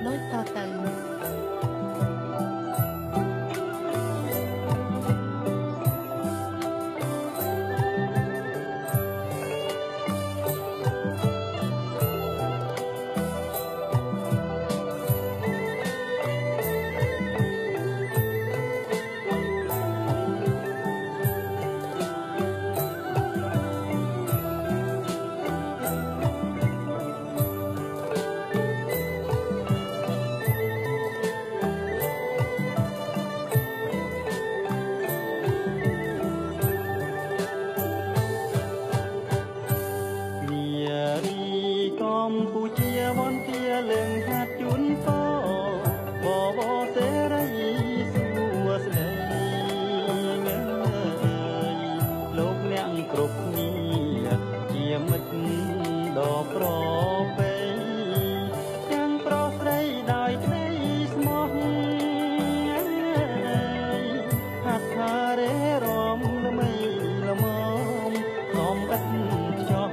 ដូចតទៅកម្ពុជាវន្តាលើងហាត់ជូនពរបបសេរីសួស្តីលោកអ្នកគ្រប់គ្នាជាមិត្តដ៏ប្រពៃទាំងប្រុសស្រីដោយក្តីស្មោះហាត់ថារេរំល្មីល្មមសំអិតចោះ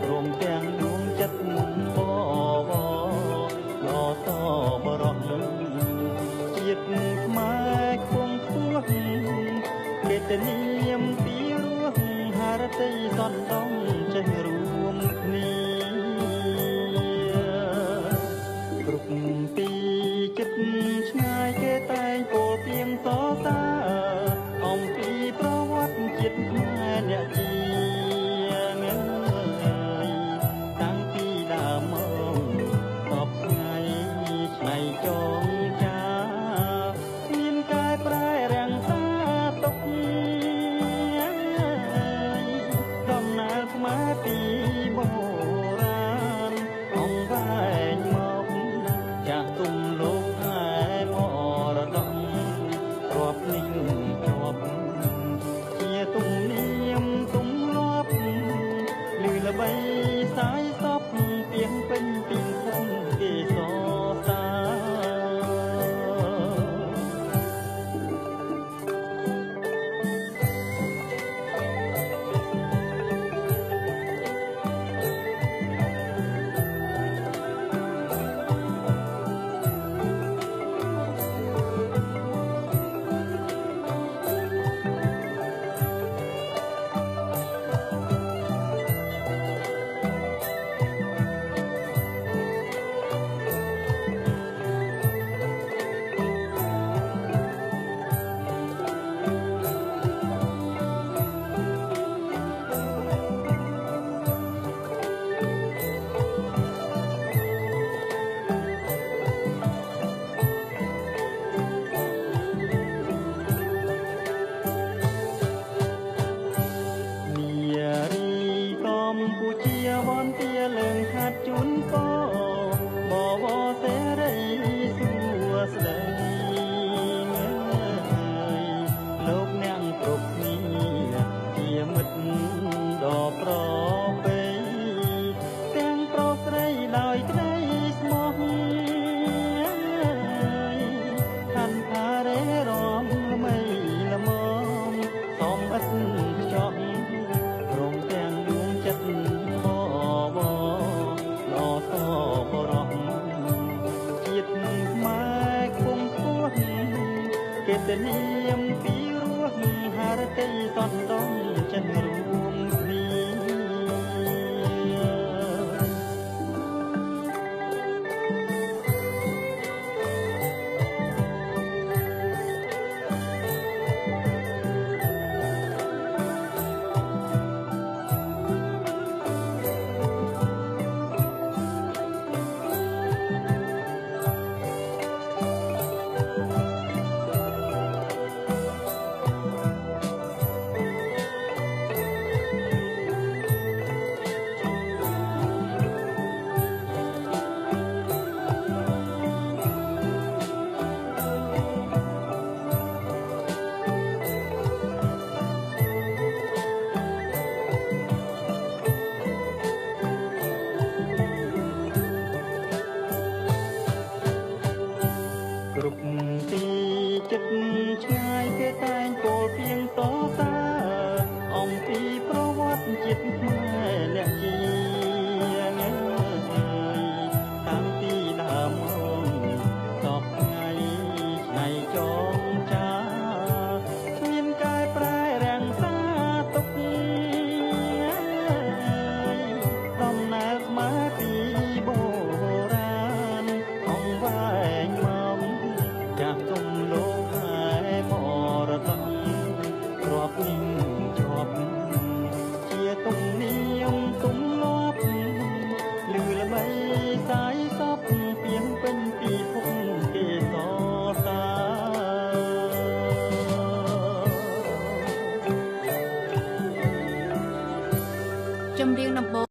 រំទាំងបបល្អតបរោះជាតិខ្មែរខ្ពងខ្ពស់កិត្តិនាមពីរស់ហារតីសន្តំចេះរួមគ្នាគ្រប់ទីចិត្តឆ្ងាយគេតែងពោលព្រៀងសរសើរអំពីប្រវត្តិជាតិខ្មែរអ្នកជាចងចាមានកែប្រែរាំងសាទុកដំណើរខ្មែរពីបុរាណអង្វែងមកចាស់ទុំលោកខែមរតករាប់នេះជាប់ជាទំនៀមទម្លាប់ឮល្បីសាយសពទៀងពេញពីភូមិគេសរសើកម្ពុជាវន្តាលើងហាត់ជូនពរបបសេរីសួស្តីលោកអ្នកគ្រប់គ្នាជាមិត្តដ៏ប្រពៃទាំងប្រុសស្រីដោយក្តីស្មោះខាន់ថារេរំល្មីល្មមសំអិតចោះរំទាំងចិត្តបបល្អតបរោះជាតិខ្មែរគង់ខ្ពស់កិត្តិនាមពីរស់ហារតីសន្តំចេះ